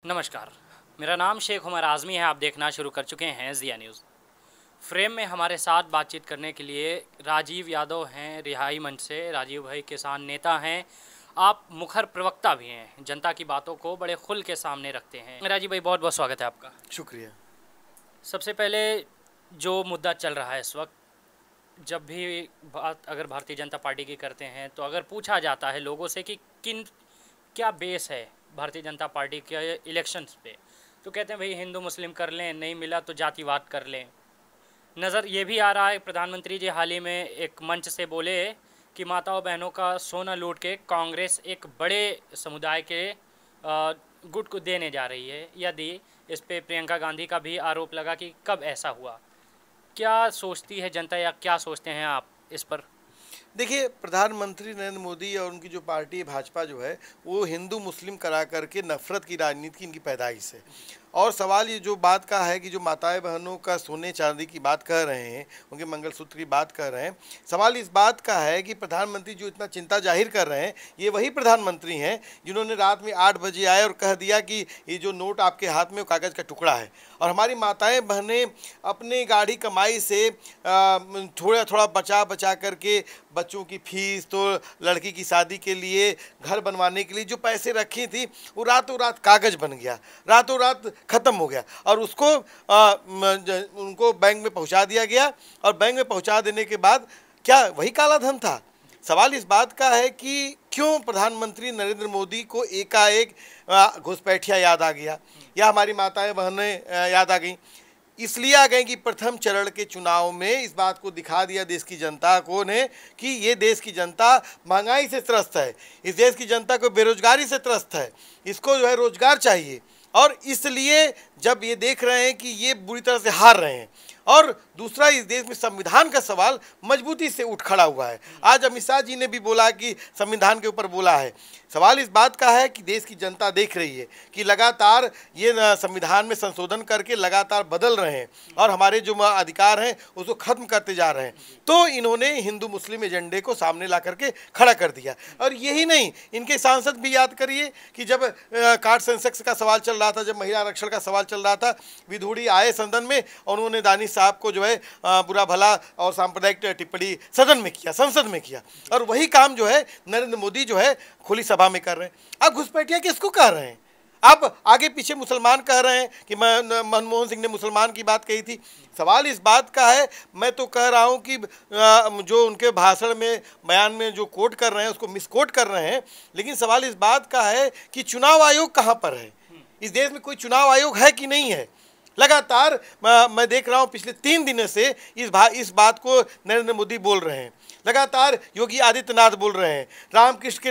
नमस्कार, मेरा नाम शेख उमर आज़मी है। आप देखना शुरू कर चुके हैं ज़िया न्यूज़। फ्रेम में हमारे साथ बातचीत करने के लिए राजीव यादव हैं, रिहाई मंच से। राजीव भाई किसान नेता हैं, आप मुखर प्रवक्ता भी हैं, जनता की बातों को बड़े खुल के सामने रखते हैं। राजीव भाई, बहुत बहुत स्वागत है आपका। शुक्रिया। सबसे पहले जो मुद्दा चल रहा है इस वक्त, जब भी बात अगर भारतीय जनता पार्टी की करते हैं तो अगर पूछा जाता है लोगों से कि क्या बेस है भारतीय जनता पार्टी के इलेक्शंस पे, तो कहते हैं भाई हिंदू मुस्लिम कर लें, नहीं मिला तो जातिवाद कर लें। नज़र ये भी आ रहा है, प्रधानमंत्री जी हाल ही में एक मंच से बोले कि माताओं बहनों का सोना लूट के कांग्रेस एक बड़े समुदाय के गुट को देने जा रही है। यदि इस पे प्रियंका गांधी का भी आरोप लगा कि कब ऐसा हुआ, क्या सोचती है जनता या क्या सोचते हैं आप इस पर? देखिए, प्रधानमंत्री नरेंद्र मोदी और उनकी जो पार्टी भाजपा जो है वो हिंदू मुस्लिम करा करके नफरत की राजनीति की इनकी पैदाइश है। और सवाल ये जो बात का है कि जो माताएं बहनों का सोने चांदी की बात कर रहे हैं, उनके मंगलसूत्र की बात कर रहे हैं, सवाल इस बात का है कि प्रधानमंत्री जो इतना चिंता जाहिर कर रहे हैं, ये वही प्रधानमंत्री हैं जिन्होंने रात में 8 बजे आए और कह दिया कि ये जो नोट आपके हाथ में वो कागज़ का टुकड़ा है। और हमारी माताएं बहनें अपने गाढ़ी कमाई से थोड़ा थोड़ा बचा बचा करके बच्चों की फीस, तो लड़की की शादी के लिए, घर बनवाने के लिए जो पैसे रखी थी, वो रातों रात कागज़ बन गया, रातों रात ख़त्म हो गया और उसको उनको बैंक में पहुंचा दिया गया। और बैंक में पहुंचा देने के बाद क्या वही काला धन था? सवाल इस बात का है कि क्यों प्रधानमंत्री नरेंद्र मोदी को एकाएक घुसपैठिया याद आ गया या हमारी माताएं बहनें याद आ गई। इसलिए आ गए कि प्रथम चरण के चुनाव में इस बात को दिखा दिया देश की जनता को ने कि ये देश की जनता महंगाई से त्रस्त है, इस देश की जनता को बेरोजगारी से त्रस्त है, इसको जो है रोजगार चाहिए। और इसलिए जब ये देख रहे हैं कि ये बुरी तरह से हार रहे हैं, और दूसरा इस देश में संविधान का सवाल मजबूती से उठ खड़ा हुआ है। आज अमित शाह जी ने भी बोला कि संविधान के ऊपर बोला है। सवाल इस बात का है कि देश की जनता देख रही है कि लगातार ये संविधान में संशोधन करके लगातार बदल रहे हैं और हमारे जो अधिकार हैं उसको ख़त्म करते जा रहे हैं। तो इन्होंने हिंदू मुस्लिम एजेंडे को सामने ला करके खड़ा कर दिया। और यही नहीं, इनके सांसद भी याद करिए कि जब कार्ड सेंसेक्स का सवाल चल रहा था, जब महिला आरक्षण का सवाल चल रहा था, विधूड़ी आए सदन में और उन्होंने दानिश साहब को जो है बुरा भला और सांप्रदायिक टिप्पणी सदन में किया, संसद में किया। और वही काम जो है नरेंद्र मोदी जो है खुली सभा में कर रहे हैं। आप घुसपैठिया किसको कह रहे हैं? आप आगे पीछे मुसलमान कह रहे हैं कि मनमोहन सिंह ने मुसलमान की बात कही थी। सवाल इस बात का है, मैं तो कह रहा हूं कि जो उनके भाषण में बयान में जो कोट कर रहे हैं उसको मिसकोट कर रहे हैं। लेकिन सवाल इस बात का है कि चुनाव आयोग कहां पर है? इस देश में कोई चुनाव आयोग है कि नहीं है? लगातार मैं देख रहा हूं पिछले 3 दिनों से इस बात को नरेंद्र मोदी बोल रहे हैं। लगातार योगी आदित्यनाथ बोल रहे हैं रामकृष्ण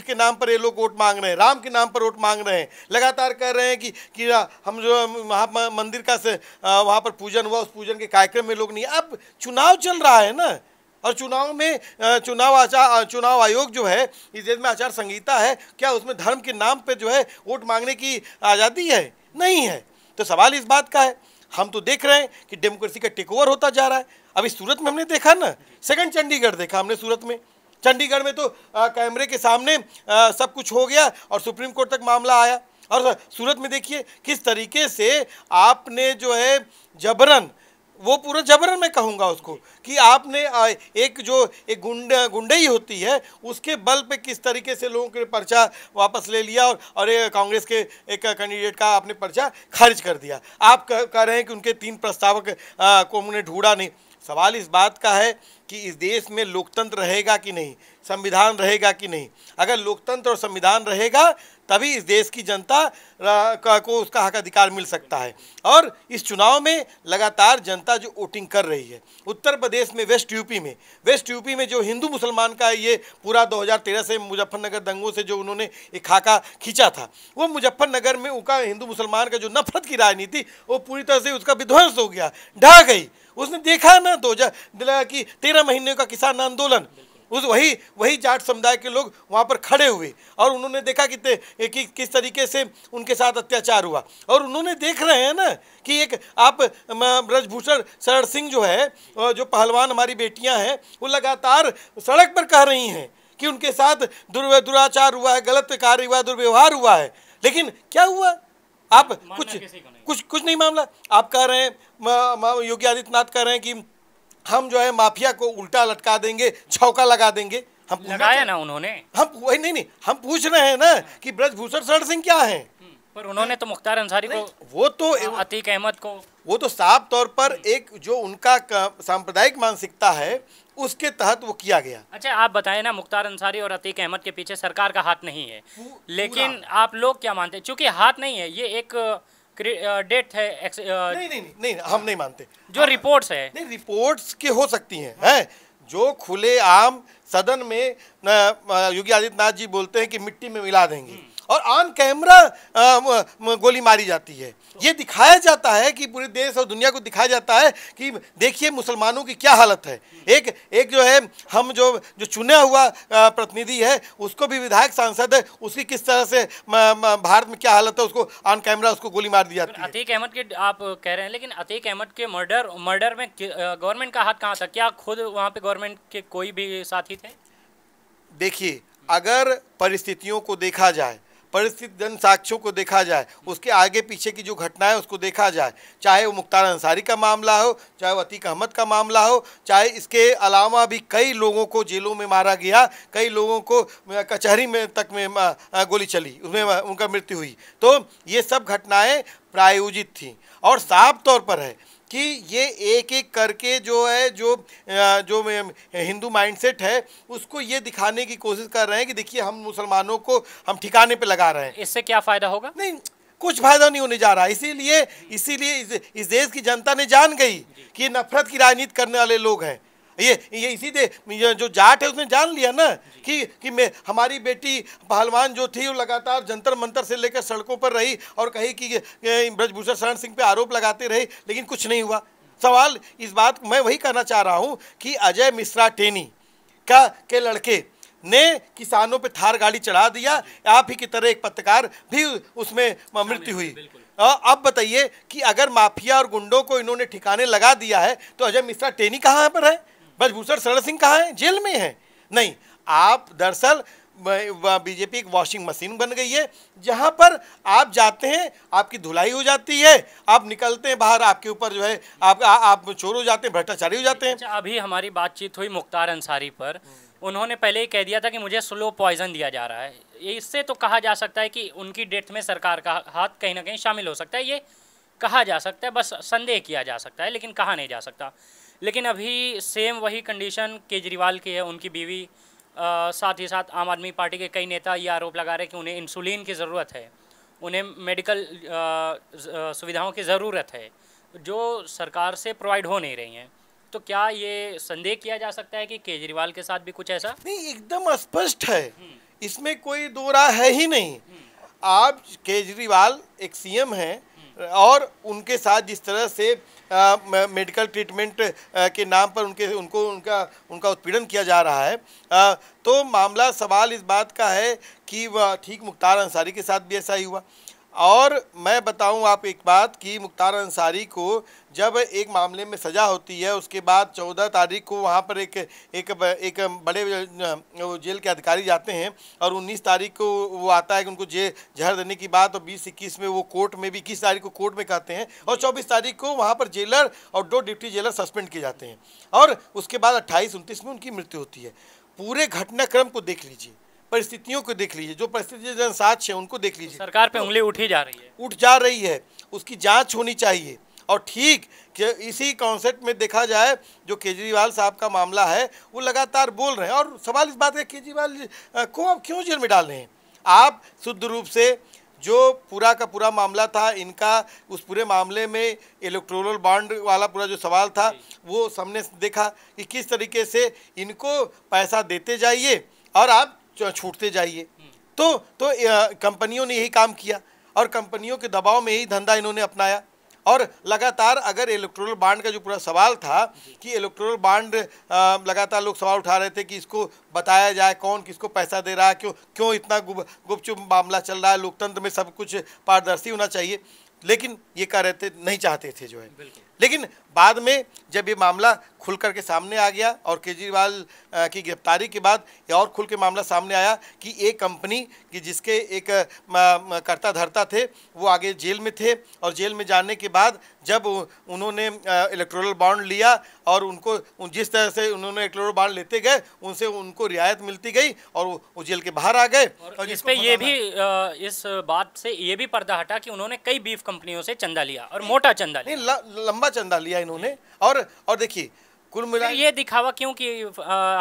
के नाम पर ये लोग वोट मांग रहे हैं, राम के नाम पर वोट मांग रहे हैं। लगातार कह रहे हैं कि हम जो वहाँ मंदिर का वहाँ पर पूजन हुआ, उस पूजन के कार्यक्रम में लोग नहीं। अब चुनाव चल रहा है ना, और चुनाव में चुनाव आयोग जो है, इस देश में आचार संहिता है, क्या उसमें धर्म के नाम पर जो है वोट मांगने की आज़ादी है? नहीं है। तो सवाल इस बात का है, हम तो देख रहे हैं कि डेमोक्रेसी का टेक ओवर होता जा रहा है। अभी सूरत में हमने देखा ना, सेकंड चंडीगढ़ देखा हमने सूरत में। चंडीगढ़ में तो कैमरे के सामने सब कुछ हो गया और सुप्रीम कोर्ट तक मामला आया। और सूरत में देखिए किस तरीके से आपने जो है जबरन, वो पूरा जबरन मैं कहूँगा उसको, कि आपने एक गुंडई होती है उसके बल पे किस तरीके से लोगों के पर्चा वापस ले लिया और कांग्रेस के एक कैंडिडेट का आपने पर्चा खारिज कर दिया। आप कह रहे हैं कि उनके 3 प्रस्तावक को उन्होंने ढूंढा नहीं। सवाल इस बात का है कि इस देश में लोकतंत्र रहेगा कि नहीं, संविधान रहेगा कि नहीं। अगर लोकतंत्र और संविधान रहेगा तभी इस देश की जनता को उसका हक अधिकार मिल सकता है। और इस चुनाव में लगातार जनता जो वोटिंग कर रही है, उत्तर प्रदेश में वेस्ट यूपी में जो हिंदू मुसलमान का ये पूरा 2013 से मुजफ्फरनगर दंगों से जो उन्होंने एक खाका खींचा था, वो मुजफ्फरनगर में उनका हिंदू मुसलमान का जो नफरत की राजनीति वो पूरी तरह से उसका विध्वंस हो गया, ढह गई। उसने देखा ना 13 महीने का किसान आंदोलन, उस वही जाट समुदाय के लोग वहाँ पर खड़े हुए और उन्होंने देखा कि किस तरीके से उनके साथ अत्याचार हुआ। और उन्होंने देख रहे हैं ना कि एक आप ब्रजभूषण शरण सिंह जो है, जो पहलवान हमारी बेटियां हैं, वो लगातार सड़क पर कह रही हैं कि उनके साथ दुराचार हुआ है, गलत कार्य हुआ है, दुर्व्यवहार हुआ है। लेकिन क्या हुआ? आप कुछ किसी को नहीं। कुछ नहीं मामला। आप कह रहे हैं, योगी आदित्यनाथ कह रहे हैं कि हम जो है माफिया को उल्टा लटका देंगे, छौका लगा देंगे। हम लगाया ना उन्होंने। हम वही नहीं, हम पूछ रहे हैं ना कि ब्रजभूषण शरण सिंह क्या है। पर उन्होंने तो मुख्तार अंसारी को, वो तो अतीक अहमद को, वो तो साफ तौर पर एक जो उनका सांप्रदायिक मानसिकता है उसके तहत वो किया गया। अच्छा आप बताएं ना, मुख्तार अंसारी और अतीक अहमद के पीछे सरकार का हाथ नहीं है, लेकिन आप लोग क्या मानते हैं? चूंकि हाथ नहीं है, ये एक डेट है। नहीं, हम नहीं मानते। जो रिपोर्ट्स है, नहीं, रिपोर्ट्स के हो सकती हैं, जो खुले आम सदन में योगी आदित्यनाथ जी बोलते हैं कि मिट्टी में मिला देंगे और ऑन कैमरा गोली मारी जाती है। ये दिखाया जाता है कि पूरे देश और दुनिया को दिखाया जाता है कि देखिए मुसलमानों की क्या हालत है। एक जो है, हम जो चुना हुआ प्रतिनिधि है, उसको भी विधायक सांसद है, उसकी किस तरह से भारत में क्या हालत है, उसको ऑन कैमरा उसको गोली मार दी जाती है। अतीक अहमद के आप कह रहे हैं, लेकिन अतीक अहमद के मर्डर में गवर्नमेंट का हाथ कहाँ था? क्या खुद वहाँ पे गवर्नमेंट के कोई भी साथी थे? देखिए, अगर परिस्थितियों को देखा जाए, परिस्थिति जन साक्ष्यों को देखा जाए, उसके आगे पीछे की जो घटनाएं उसको देखा जाए, चाहे वो मुख्तार अंसारी का मामला हो, चाहे वो अतीक अहमद का मामला हो, चाहे इसके अलावा भी कई लोगों को जेलों में मारा गया, कई लोगों को कचहरी में तक में गोली चली, उसमें उनका मृत्यु हुई, तो ये सब घटनाएं प्रायोजित थी। और साफ तौर पर है कि ये एक एक करके जो है, जो हिंदू माइंडसेट है, उसको ये दिखाने की कोशिश कर रहे हैं कि देखिए हम मुसलमानों को हम ठिकाने पे लगा रहे हैं। इससे क्या फ़ायदा होगा? नहीं, कुछ फायदा नहीं होने जा रहा। इसीलिए इस देश की जनता ने जान गई कि नफरत की राजनीति करने वाले लोग हैं। ये जो जाट है उसने जान लिया ना कि हमारी बेटी पहलवान जो थी वो लगातार जंतर मंतर से लेकर सड़कों पर रही और कही कि ब्रजभूषण शरण सिंह पे आरोप लगाते रहे, लेकिन कुछ नहीं हुआ। सवाल इस बात मैं वही कहना चाह रहा हूँ कि अजय मिश्रा टेनी के लड़के ने किसानों पे थार गाड़ी चढ़ा दिया, आप ही की तरह एक पत्रकार भी उसमें मृत्यु हुई। अब बताइए कि अगर माफिया और गुंडों को इन्होंने ठिकाने लगा दिया है तो अजय मिश्रा टेनी कहाँ पर है? ब्रजभूषण शरण सिंह कहाँ है? जेल में है। नहीं, आप दरअसल बीजेपी एक वॉशिंग मशीन बन गई है, जहां पर आप जाते हैं आपकी धुलाई हो जाती है, आप निकलते हैं बाहर आपके ऊपर जो है आप चोर हो जाते हैं, भ्रष्टाचारी हो जाते हैं। अच्छा, अभी हमारी बातचीत हुई मुख्तार अंसारी पर, उन्होंने पहले ही कह दिया था कि मुझे स्लो पॉइजन दिया जा रहा है। इससे तो कहा जा सकता है कि उनकी डेथ में सरकार का हाथ कहीं ना कहीं शामिल हो सकता है, ये कहा जा सकता है, बस संदेह किया जा सकता है, लेकिन कहा नहीं जा सकता। लेकिन अभी सेम वही कंडीशन केजरीवाल की है, उनकी बीवी, साथ ही साथ आम आदमी पार्टी के कई नेता ये आरोप लगा रहे हैं कि उन्हें इंसुलिन की ज़रूरत है, उन्हें मेडिकल सुविधाओं की ज़रूरत है, जो सरकार से प्रोवाइड हो नहीं रही हैं। तो क्या ये संदेह किया जा सकता है कि केजरीवाल के साथ भी कुछ ऐसा? नहीं, एकदम स्पष्ट है, इसमें कोई दो राय है ही नहीं। आप केजरीवाल एक सीएम हैं और उनके साथ जिस तरह से मेडिकल ट्रीटमेंट के नाम पर उनका उत्पीड़न किया जा रहा है, तो मामला सवाल इस बात का है कि वह ठीक मुख्तार अंसारी के साथ भी ऐसा ही हुआ। और मैं बताऊं आप एक बात कि मुख्तार अंसारी को जब एक मामले में सज़ा होती है, उसके बाद 14 तारीख को वहाँ पर एक बड़े जेल के अधिकारी जाते हैं और 19 तारीख को वो आता है कि उनको जहर देने की बात, और 20-21 में वो कोर्ट में भी 21 तारीख को कोर्ट में कहते हैं और 24 तारीख को वहाँ पर जेलर और 2 डिप्टी जेलर सस्पेंड किए जाते हैं और उसके बाद 28-29 में उनकी मृत्यु होती है। पूरे घटनाक्रम को देख लीजिए, परिस्थितियों को देख लीजिए, जो परिस्थिति जन साक्ष्य है उनको देख लीजिए। सरकार पे उंगली उठ जा रही है, उसकी जांच होनी चाहिए। और ठीक कि इसी कॉन्सेप्ट में देखा जाए, जो केजरीवाल साहब का मामला है वो लगातार बोल रहे हैं और सवाल इस बात है केजरीवाल को आप क्यों जेल में डाल रहे हैं? आप शुद्ध रूप से जो पूरा का पूरा मामला था इनका, उस पूरे मामले में इलेक्टोरल बॉन्ड वाला पूरा जो सवाल था वो सबने देखा कि किस तरीके से इनको पैसा देते जाइए और आप छूटते जाइए। तो कंपनियों ने यही काम किया और कंपनियों के दबाव में यही धंधा इन्होंने अपनाया। और लगातार अगर इलेक्टोरल बॉन्ड का जो पूरा सवाल था कि इलेक्टोरल बॉन्ड, लगातार लोग सवाल उठा रहे थे कि इसको बताया जाए कौन किसको पैसा दे रहा है, क्यों इतना गुपचुप मामला चल रहा है, लोकतंत्र में सब कुछ पारदर्शी होना चाहिए, लेकिन ये कह रहे थे, नहीं चाहते थे जो है। लेकिन बाद में जब ये मामला खुल करके सामने आ गया और केजरीवाल की गिरफ्तारी के बाद ये और खुल के मामला सामने आया कि एक कंपनी कि जिसके एक कर्ता धर्ता थे वो आगे जेल में थे, और जेल में जाने के बाद जब उन्होंने इलेक्टोरल बॉन्ड लिया और उनको जिस तरह से उन्होंने इलेक्टोरल बॉन्ड लेते गए उनसे उनको रियायत मिलती गई और वो जेल के बाहर आ गए। और इस पे ये भी इस बात से ये भी पर्दा हटा कि उन्होंने कई बीफ कंपनियों से चंदा लिया और मोटा चंदा लिया, नहीं लंबा चंदा लिया इन्होंने। और देखिए कुल मिला ये दिखावा क्यों कि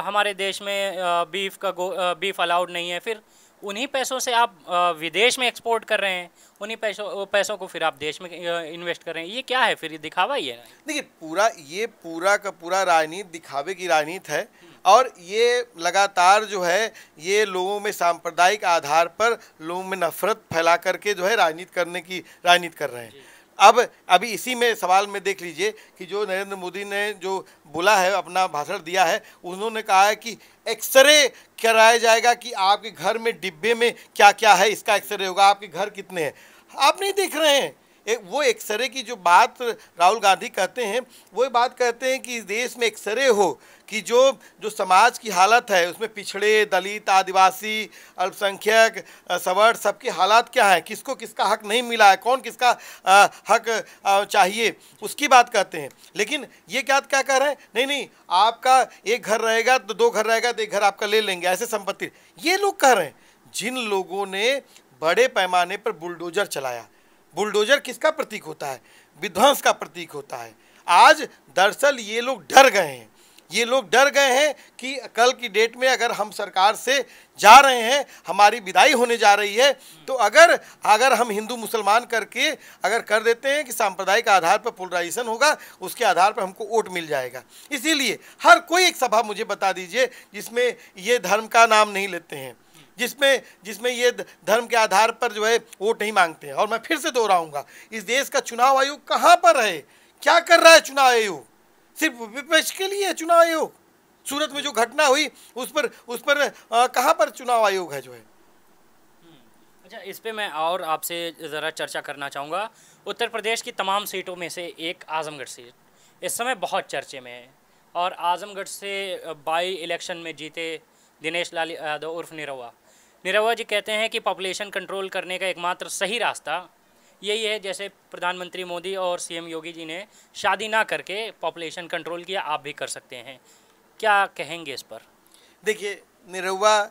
हमारे देश में बीफ अलाउड नहीं है, फिर उन्हीं पैसों से आप विदेश में एक्सपोर्ट कर रहे हैं, उन्हीं पैसों को फिर आप देश में इन्वेस्ट कर रहे हैं, ये क्या है फिर? ये दिखावा ही है। देखिए पूरा का पूरा राजनीति दिखावे की राजनीति है, और ये लगातार जो है ये लोगों में सांप्रदायिक आधार पर लोगों में नफरत फैला करके जो है राजनीति करने की राजनीति कर रहे हैं। अब अभी इसी में सवाल में देख लीजिए कि जो नरेंद्र मोदी ने जो बोला है, अपना भाषण दिया है, उन्होंने कहा है कि एक्सरे कराया जाएगा कि आपके घर में डिब्बे में क्या क्या है, इसका एक्सरे होगा, आपके घर कितने हैं। आप नहीं देख रहे हैं वो एक्सरे की जो बात राहुल गांधी कहते हैं, वो बात कहते हैं कि इस देश में एक्सरे हो कि जो समाज की हालत है उसमें पिछड़े, दलित, आदिवासी, अल्पसंख्यक, सवर्ण सबके हालात क्या हैं, किसको किसका हक नहीं मिला है, कौन किसका हक चाहिए, उसकी बात कहते हैं। लेकिन ये क्या कह रहे हैं, नहीं आपका एक घर रहेगा तो दो घर रहेगा तो एक घर आपका ले लेंगे, ऐसे संपत्ति। ये लोग कह रहे हैं जिन लोगों ने बड़े पैमाने पर बुलडोजर चलाया। बुलडोजर किसका प्रतीक होता है? विध्वंस का प्रतीक होता है। आज दरअसल ये लोग डर गए हैं, ये लोग डर गए हैं कि कल की डेट में अगर हम सरकार से जा रहे हैं, हमारी विदाई होने जा रही है, तो अगर हम हिंदू मुसलमान करके अगर कर देते हैं कि सांप्रदायिक आधार पर पोलराइजेशन होगा, उसके आधार पर हमको वोट मिल जाएगा। इसीलिए हर कोई एक सभा मुझे बता दीजिए जिसमें ये धर्म का नाम नहीं लेते हैं, जिसमें ये धर्म के आधार पर जो है वोट नहीं मांगते हैं। और मैं फिर से दोहराऊंगा, इस देश का चुनाव आयोग कहाँ पर है? क्या कर रहा है चुनाव आयोग? सिर्फ विपक्ष के लिए है चुनाव आयोग? सूरत में जो घटना हुई उस पर कहाँ पर चुनाव आयोग है जो है? अच्छा, इस पे मैं और आपसे ज़रा चर्चा करना चाहूँगा। उत्तर प्रदेश की तमाम सीटों में से एक आजमगढ़ सीट इस समय बहुत चर्चे में है, और आजमगढ़ से बाई इलेक्शन में जीते दिनेश लाल यादव उर्फ निरहुआ जी कहते हैं कि पॉपुलेशन कंट्रोल करने का एकमात्र सही रास्ता यही है, जैसे प्रधानमंत्री मोदी और सीएम योगी जी ने शादी ना करके पॉपुलेशन कंट्रोल किया, आप भी कर सकते हैं। क्या कहेंगे इस पर? देखिए, निरहुआ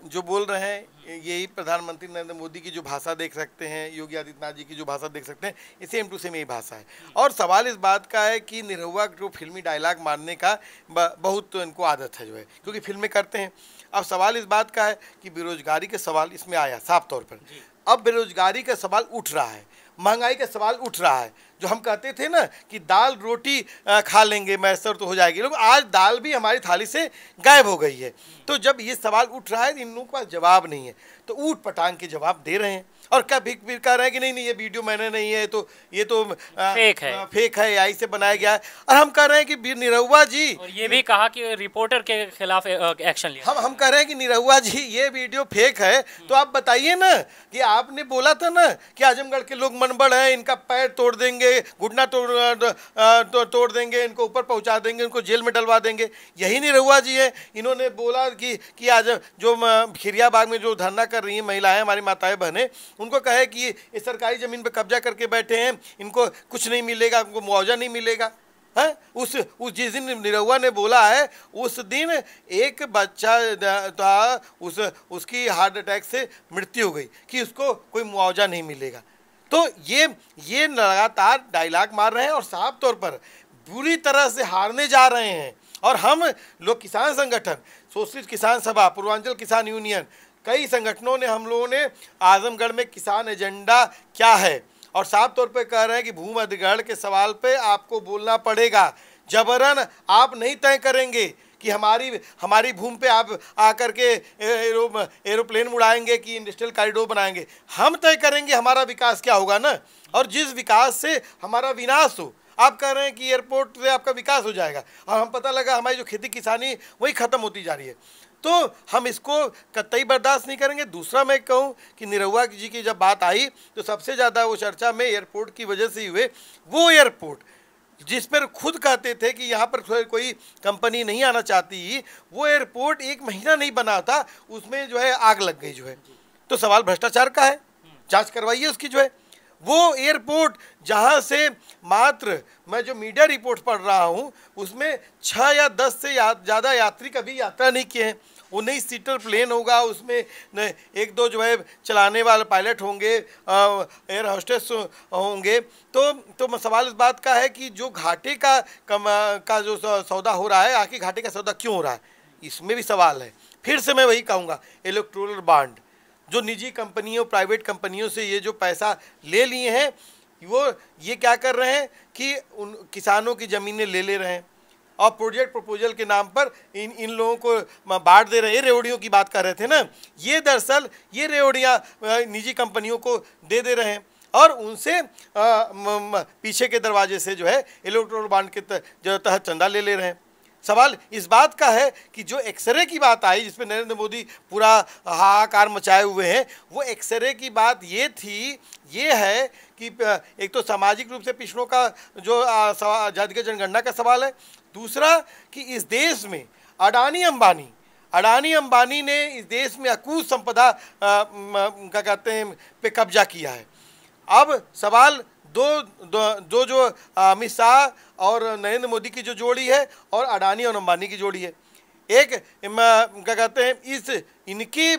जो बोल रहे हैं यही प्रधानमंत्री नरेंद्र मोदी की जो भाषा देख सकते हैं, योगी आदित्यनाथ जी की जो भाषा देख सकते हैं, ये सेम टू सेम यही भाषा है। और सवाल इस बात का है कि निरहुआ जो फिल्मी डायलॉग मारने का बहुत तो इनको आदत है जो है, क्योंकि फिल्में करते हैं। अब सवाल इस बात का है कि बेरोजगारी का सवाल इसमें आया साफ तौर पर। अब बेरोजगारी का सवाल उठ रहा है, महंगाई का सवाल उठ रहा है। जो हम कहते थे ना कि दाल रोटी खा लेंगे मैसर तो हो जाएगी, लोग आज दाल भी हमारी थाली से गायब हो गई है। तो जब ये सवाल उठ रहा है, इन लोगों के पास जवाब नहीं है, तो ऊट पटांग के जवाब दे रहे हैं। और क्या भीख भीख कह रहे हैं कि नहीं ये वीडियो मैंने नहीं है, तो ये तो फेक है, AI से बनाया गया है। और हम कह रहे हैं कि निरहुआ जी, और ये भी कहा कि रिपोर्टर के खिलाफ एक्शन लिया। हम कह रहे हैं कि निरहुआ जी ये वीडियो फेक है, तो आप बताइए ना कि आपने बोला था ना कि आजमगढ़ के लोग मनबड़ हैं, इनका पैर तोड़ देंगे, घुटना तोड़ देंगे, इनको ऊपर पहुंचा देंगे, इनको जेल में डलवा देंगे। यही निरहुआ जी है। इन्होंने बोला कि आज जो खिरिया बाग में जो धरना कर रही हैं महिलाएं, हमारी माताएं बहनें, उनको कहे कि ये सरकारी ज़मीन पर कब्जा करके बैठे हैं, इनको कुछ नहीं मिलेगा, उनको मुआवजा नहीं मिलेगा। है उस जिस दिन निरहुआ ने बोला है, उस दिन एक बच्चा था, उसकी हार्ट अटैक से मृत्यु हो गई कि उसको कोई मुआवजा नहीं मिलेगा। तो ये लगातार डायलॉग मार रहे हैं और साफ तौर पर बुरी तरह से हारने जा रहे हैं। और हम लोग किसान संगठन, सोशलिस्ट किसान सभा, पूर्वांचल किसान यूनियन, कई संगठनों ने, हम लोगों ने आजमगढ़ में किसान एजेंडा क्या है और साफ तौर पे कह रहे हैं कि भूमि अधिग्रहण के सवाल पे आपको बोलना पड़ेगा। जबरन आप नहीं तय करेंगे कि हमारी भूमि पे आप आकर के एरोप्लेन उड़ाएंगे कि इंडस्ट्रियल कॉरिडोर बनाएंगे। हम तय करेंगे हमारा विकास क्या होगा ना, और जिस विकास से हमारा विनाश हो। आप कह रहे हैं कि एयरपोर्ट से आपका विकास हो जाएगा, और हम पता लगा हमारी जो खेती किसानी वही ख़त्म होती जा रही है। तो हम इसको कतई बर्दाश्त नहीं करेंगे। दूसरा मैं कहूँ कि निरहुआ जी की जब बात आई तो सबसे ज़्यादा वो चर्चा में एयरपोर्ट की वजह से ही हुए। वो एयरपोर्ट जिस पर खुद कहते थे कि यहाँ पर कोई कंपनी नहीं आना चाहती, वो एयरपोर्ट 1 महीना नहीं बना था, उसमें जो है आग लग गई जो है। तो सवाल भ्रष्टाचार का है, जांच करवाइए उसकी जो है। वो एयरपोर्ट जहाँ से मात्र, मैं जो मीडिया रिपोर्ट पढ़ रहा हूँ उसमें 6 या 10 से ज़्यादा यात्री कभी यात्रा नहीं किए हैं। 19 सीटर प्लेन होगा, उसमें 1-2 जो है चलाने वाले पायलट होंगे, एयर होस्टेस होंगे। तो सवाल इस बात का है कि जो घाटे का जो सौदा हो रहा है, आखिर घाटे का सौदा क्यों हो रहा है, इसमें भी सवाल है। फिर से मैं वही कहूँगा, इलेक्टोरल बॉन्ड जो निजी कंपनियों, प्राइवेट कंपनियों से ये जो पैसा ले लिए हैं, वो ये क्या कर रहे हैं कि उन किसानों की ज़मीनें ले रहे हैं और प्रोजेक्ट प्रपोजल के नाम पर इन लोगों को बांट दे रहे हैं। ये रेवड़ियों की बात कर रहे थे ना, ये दरअसल ये रेवड़ियाँ निजी कंपनियों को दे रहे हैं और उनसे पीछे के दरवाजे से जो है इलेक्टोरल बॉन्ड के तहत चंदा ले रहे हैं। सवाल इस बात का है कि जो एक्सरे की बात आई, जिसपे नरेंद्र मोदी पूरा हाहाकार मचाए हुए हैं, वो एक्सरे की बात ये है कि एक तो सामाजिक रूप से पिछड़ों का जो जातिगत जनगणना का सवाल है, दूसरा कि इस देश में अडानी अंबानी ने इस देश में अकूत संपदा क्या कहते हैं पे कब्जा किया है। अब सवाल जो अमित शाह और नरेंद्र मोदी की जो जोड़ी है और अडानी और अंबानी की जोड़ी है, एक क्या कहते हैं इनकी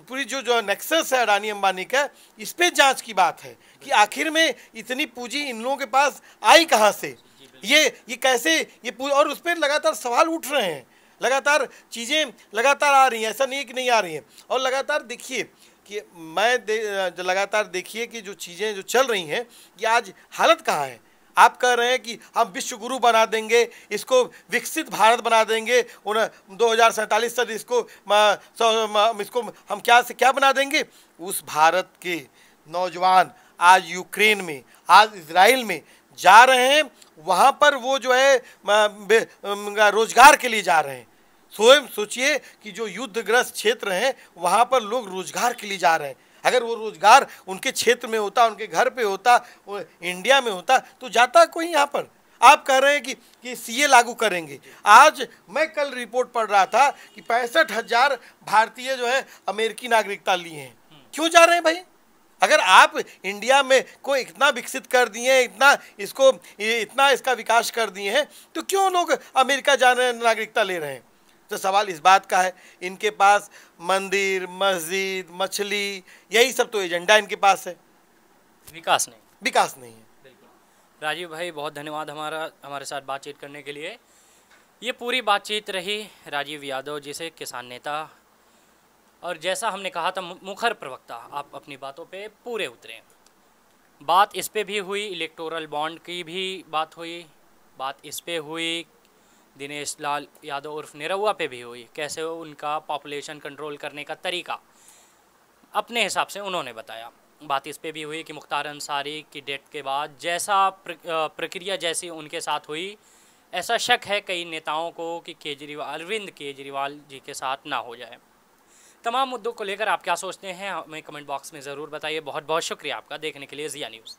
पूरी जो नेक्सस है अडानी अंबानी का, इस पे जांच की बात है कि आखिर में इतनी पूंजी इन लोगों के पास आई कहाँ से, ये कैसे ये और उस पर लगातार सवाल उठ रहे हैं, लगातार चीज़ें लगातार आ रही हैं, ऐसा नहीं कि नहीं आ रही हैं। और लगातार देखिए कि लगातार देखिए कि जो चीज़ें जो चल रही हैं, कि आज हालत कहाँ है। आप कह रहे हैं कि हम विश्व गुरु बना देंगे, इसको विकसित भारत बना देंगे, 2047 तक इसको हम क्या से क्या बना देंगे। उस भारत के नौजवान आज यूक्रेन में, आज इजराइल में जा रहे हैं, वहाँ पर वो जो है रोजगार के लिए जा रहे हैं। स्वयं सोचिए कि जो युद्धग्रस्त क्षेत्र हैं वहाँ पर लोग रोजगार के लिए जा रहे हैं। अगर वो रोजगार उनके क्षेत्र में होता, उनके घर पे होता, इंडिया में होता, तो जाता कोई यहाँ पर। आप कह रहे हैं कि सीए लागू करेंगे। आज मैं कल रिपोर्ट पढ़ रहा था कि 65,000 भारतीय जो है अमेरिकी नागरिकता लिए हैं। क्यों जा रहे हैं भाई? अगर आप इंडिया में को इतना विकसित कर दिए, इतना इसका विकास कर दिए हैं, तो क्यों लोग अमेरिका जाने नागरिकता ले रहे हैं? तो सवाल इस बात का है, इनके पास मंदिर, मस्जिद, मछली, यही सब तो एजेंडा इनके पास है, विकास नहीं है। बिल्कुल। राजीव भाई, बहुत धन्यवाद हमारे साथ बातचीत करने के लिए। ये पूरी बातचीत रही राजीव यादव जी से, किसान नेता, और जैसा हमने कहा था मुखर प्रवक्ता, आप अपनी बातों पे पूरे उतरे। बात इस पे भी हुई, इलेक्टोरल बॉन्ड की भी बात हुई, बात इस पे हुई, दिनेश लाल यादव उर्फ निरहुआ पे भी हुई, कैसे उनका पॉपुलेशन कंट्रोल करने का तरीका अपने हिसाब से उन्होंने बताया। बात इस पे भी हुई कि मुख्तार अंसारी की डेथ के बाद जैसा प्रक्रिया जैसी उनके साथ हुई, ऐसा शक है कई नेताओं को कि अरविंद केजरीवाल जी के साथ ना हो जाए। तमाम मुद्दों को लेकर आप क्या सोचते हैं, हमें कमेंट बॉक्स में ज़रूर बताइए। बहुत बहुत शुक्रिया आपका देखने के लिए ज़िया न्यूज़।